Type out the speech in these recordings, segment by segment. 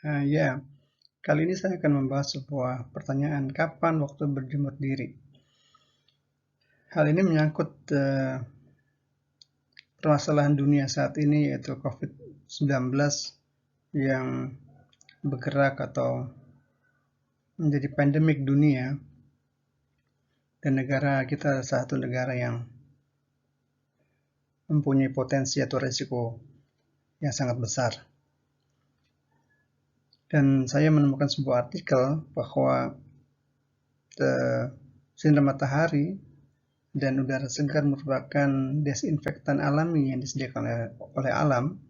Ya, kali ini saya akan membahas sebuah pertanyaan, kapan waktu berjemur diri? Hal ini menyangkut permasalahan dunia saat ini, yaitu COVID-19 yang bergerak atau menjadi pandemik dunia, dan negara kita satu negara yang mempunyai potensi atau risiko yang sangat besar. Dan saya menemukan sebuah artikel bahwa sinar matahari dan udara segar merupakan desinfektan alami yang disediakan oleh alam,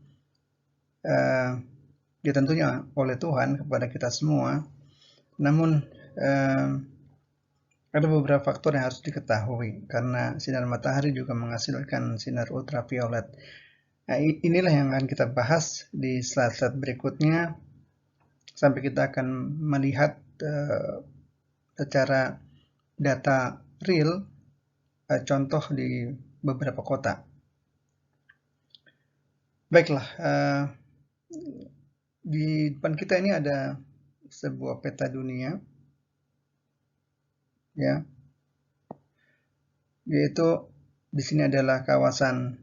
ya tentunya oleh Tuhan kepada kita semua. Namun ada beberapa faktor yang harus diketahui, karena sinar matahari juga menghasilkan sinar ultraviolet. Nah, inilah yang akan kita bahas di slide-slide berikutnya, sampai kita akan melihat secara data real contoh di beberapa kota. Baiklah, di depan kita ini ada sebuah peta dunia, ya, yaitu di sini adalah kawasan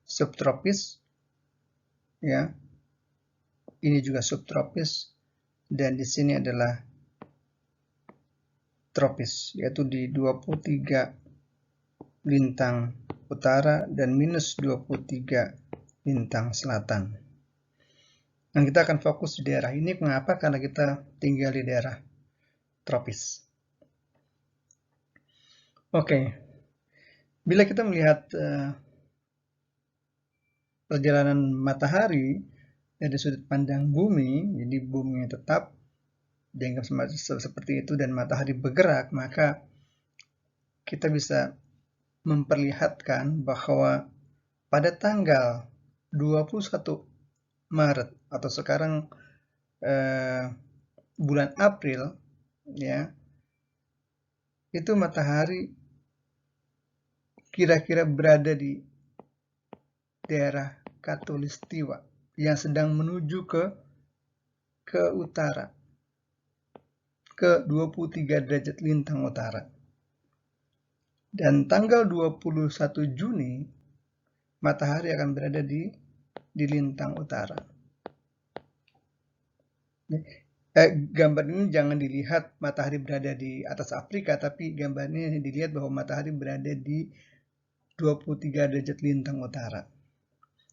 subtropis, ya, ini juga subtropis, dan di sini adalah tropis, yaitu di 23 lintang utara dan minus 23 lintang selatan. Dan kita akan fokus di daerah ini. Mengapa? Karena kita tinggal di daerah tropis. Oke, bila kita melihat perjalanan matahari dari sudut pandang bumi, jadi bumi tetap dianggap seperti itu dan matahari bergerak, maka kita bisa memperlihatkan bahwa pada tanggal 21 Maret atau sekarang bulan April, ya, itu matahari kira-kira berada di daerah Khatulistiwa yang sedang menuju ke utara, ke 23 derajat lintang utara. Dan tanggal 21 Juni matahari akan berada di lintang utara. Gambar ini jangan dilihat matahari berada di atas Afrika, tapi gambar ini dilihat bahwa matahari berada di 23 derajat lintang utara.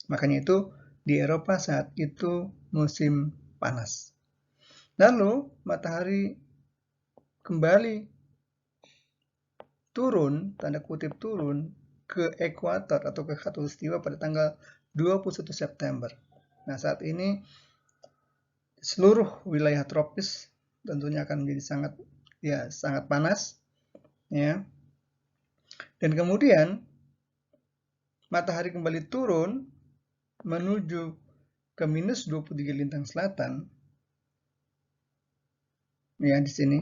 Makanya itu di Eropa saat itu musim panas. Lalu matahari kembali turun, tanda kutip turun, ke ekuator atau ke khatulistiwa pada tanggal 21 September. Nah, saat ini seluruh wilayah tropis tentunya akan menjadi sangat panas, ya. Dan kemudian matahari kembali turun menuju ke minus 23 lintang selatan, ya, di sini.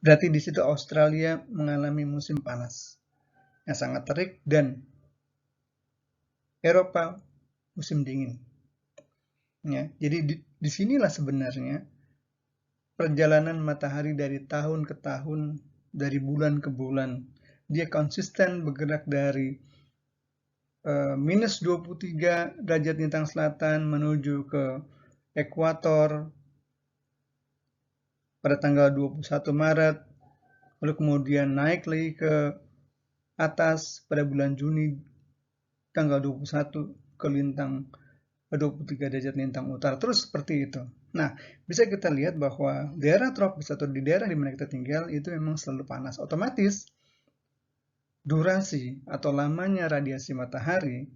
Berarti di situ Australia mengalami musim panas yang sangat terik dan Eropa musim dingin. Ya, jadi disinilah sebenarnya perjalanan matahari dari tahun ke tahun, dari bulan ke bulan. Dia konsisten bergerak dari minus 23 derajat lintang selatan menuju ke ekuator pada tanggal 21 Maret, lalu kemudian naik lagi ke atas pada bulan Juni tanggal 21 ke lintang 23 derajat lintang utara, terus seperti itu. Nah, bisa kita lihat bahwa daerah tropis atau di daerah di mana kita tinggal itu memang selalu panas. Otomatis durasi atau lamanya radiasi matahari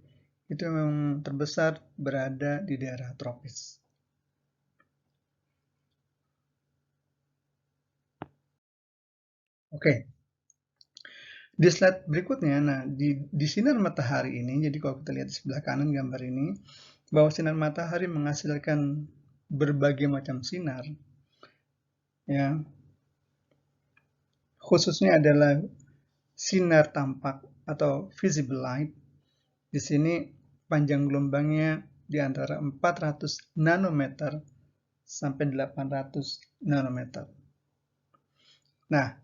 itu memang terbesar berada di daerah tropis. Oke. Di slide berikutnya, nah di sinar matahari ini, jadi kalau kita lihat di sebelah kanan gambar ini, bahwa sinar matahari menghasilkan berbagai macam sinar, ya, khususnya adalah sinar tampak atau visible light. Di sini panjang gelombangnya di antara 400 nanometer sampai 800 nanometer. Nah,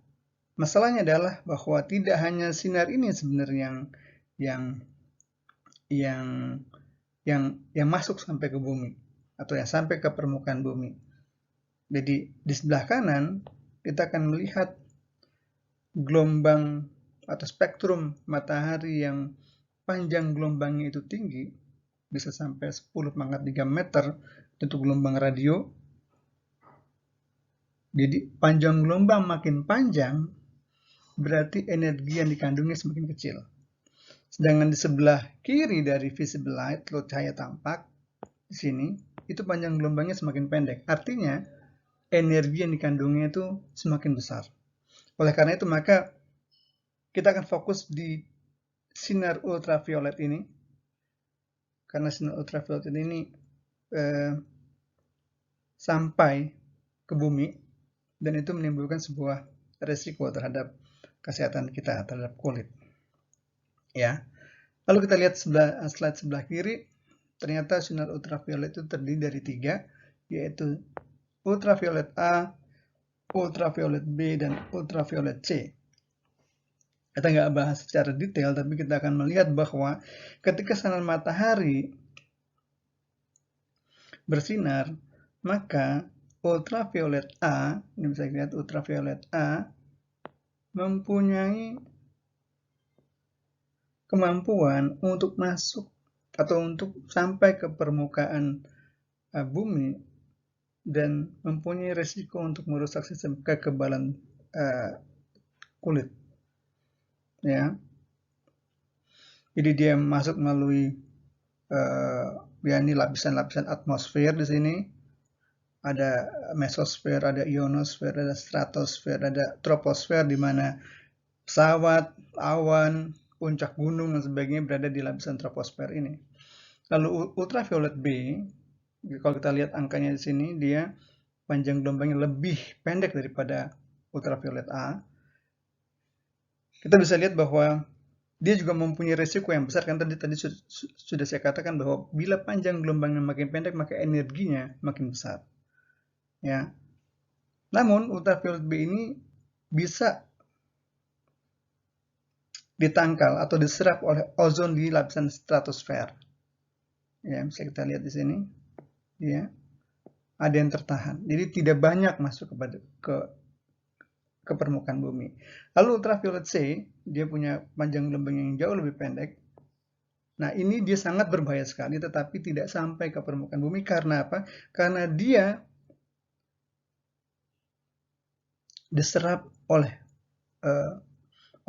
masalahnya adalah bahwa tidak hanya sinar ini sebenarnya yang masuk sampai ke bumi atau yang sampai ke permukaan bumi. Jadi di sebelah kanan kita akan melihat gelombang atau spektrum matahari yang panjang gelombangnya itu tinggi, bisa sampai 10⁻³ meter untuk gelombang radio. Jadi panjang gelombang makin panjang, berarti energi yang dikandungnya semakin kecil. Sedangkan di sebelah kiri dari visible light, atau cahaya tampak, di sini, itu panjang gelombangnya semakin pendek. Artinya, energi yang dikandungnya itu semakin besar. Oleh karena itu, maka kita akan fokus di sinar ultraviolet ini. Karena sinar ultraviolet ini sampai ke bumi, dan itu menimbulkan sebuah resiko terhadap kesehatan kita, terhadap kulit. Ya. Lalu kita lihat slide sebelah kiri, ternyata sinar ultraviolet itu terdiri dari 3, yaitu ultraviolet A, ultraviolet B, dan ultraviolet C. Kita nggak bahas secara detail, tapi kita akan melihat bahwa ketika sinar matahari bersinar, maka ultraviolet A, ini bisa dilihat ultraviolet A, mempunyai kemampuan untuk masuk atau untuk sampai ke permukaan bumi dan mempunyai resiko untuk merusak sistem kekebalan kulit. Ya, jadi dia masuk melalui ini lapisan-lapisan atmosfer di sini. Ada mesosfer, ada ionosfer, ada stratosfer, ada troposfer, di mana pesawat, awan, puncak gunung dan sebagainya berada di lapisan troposfer ini. Lalu ultraviolet B, kalau kita lihat angkanya di sini, dia panjang gelombangnya lebih pendek daripada ultraviolet A. Kita bisa lihat bahwa dia juga mempunyai resiko yang besar, kan tadi sudah saya katakan bahwa bila panjang gelombangnya makin pendek, maka energinya makin besar. Ya. Namun ultraviolet B ini bisa ditangkal atau diserap oleh ozon di lapisan stratosfer. Ya, bisa kita lihat di sini. Ya. Ada yang tertahan. Jadi tidak banyak masuk ke permukaan bumi. Lalu ultraviolet C, dia punya panjang gelombang yang jauh lebih pendek. Nah, ini dia sangat berbahaya sekali, tetapi tidak sampai ke permukaan bumi. Karena apa? Karena dia diserap oleh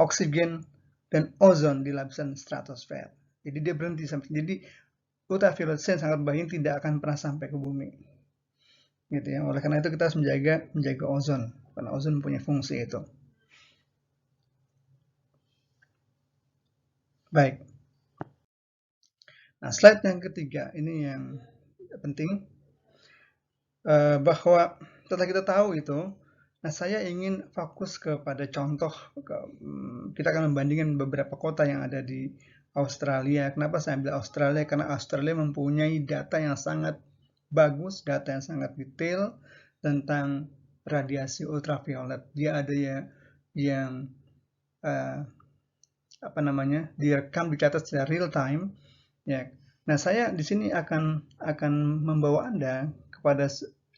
oksigen dan ozon di lapisan stratosfer. Jadi dia berhenti sampai. Jadi ultraviolet C sangat berbahaya, tidak akan pernah sampai ke bumi. Gitu ya. Oleh karena itu kita harus menjaga ozon, karena ozon mempunyai fungsi itu. Baik. Nah, slide yang ketiga ini yang penting, bahwa setelah kita tahu itu, nah saya ingin fokus kepada contoh. Kita akan membandingkan beberapa kota yang ada di Australia. Kenapa saya ambil Australia? Karena Australia mempunyai data yang sangat bagus, data yang sangat detail tentang radiasi ultraviolet. Dia ada yang direkam, dicatat secara real time. Ya. Nah, saya di sini akan membawa Anda kepada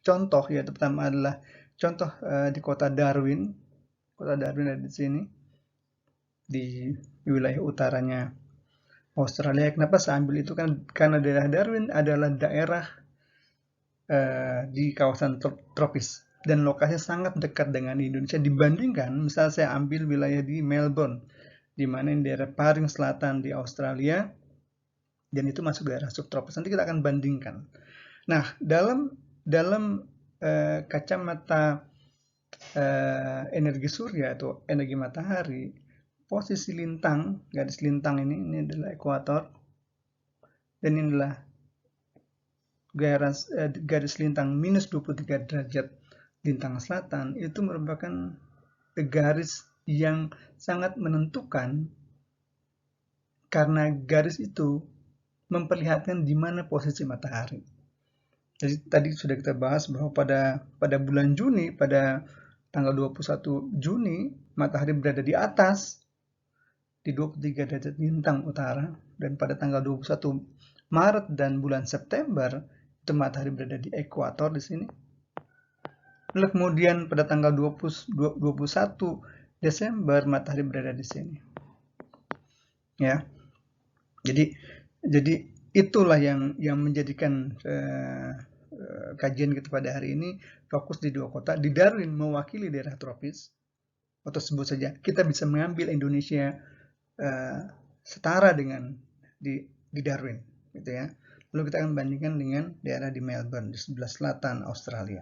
contoh, yaitu pertama adalah contoh di kota Darwin. Kota Darwin ada di sini, di wilayah utaranya Australia. Kenapa saya ambil itu? Karena daerah Darwin adalah daerah di kawasan tropis dan lokasinya sangat dekat dengan Indonesia dibandingkan misalnya saya ambil wilayah di Melbourne, di mana ini daerah paling selatan di Australia dan itu masuk daerah subtropis. Nanti kita akan bandingkan. Nah, dalam kacamata energi surya atau energi matahari, posisi lintang, garis lintang ini adalah ekuator, dan inilah garis lintang minus 23 derajat lintang selatan. Itu merupakan garis yang sangat menentukan, karena garis itu memperlihatkan di mana posisi matahari. Jadi tadi sudah kita bahas bahwa pada bulan Juni, pada tanggal 21 Juni, matahari berada di atas di 23 derajat lintang utara, dan pada tanggal 21 Maret dan bulan September itu matahari berada di ekuator di sini. Lalu kemudian pada tanggal 21 Desember matahari berada di sini. Ya. Jadi itulah yang menjadikan kajian kita pada hari ini fokus di dua kota. Di Darwin mewakili daerah tropis, atau sebut saja kita bisa mengambil Indonesia setara dengan di Darwin, gitu ya. Lalu kita akan bandingkan dengan daerah di Melbourne di sebelah selatan Australia.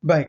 Baik.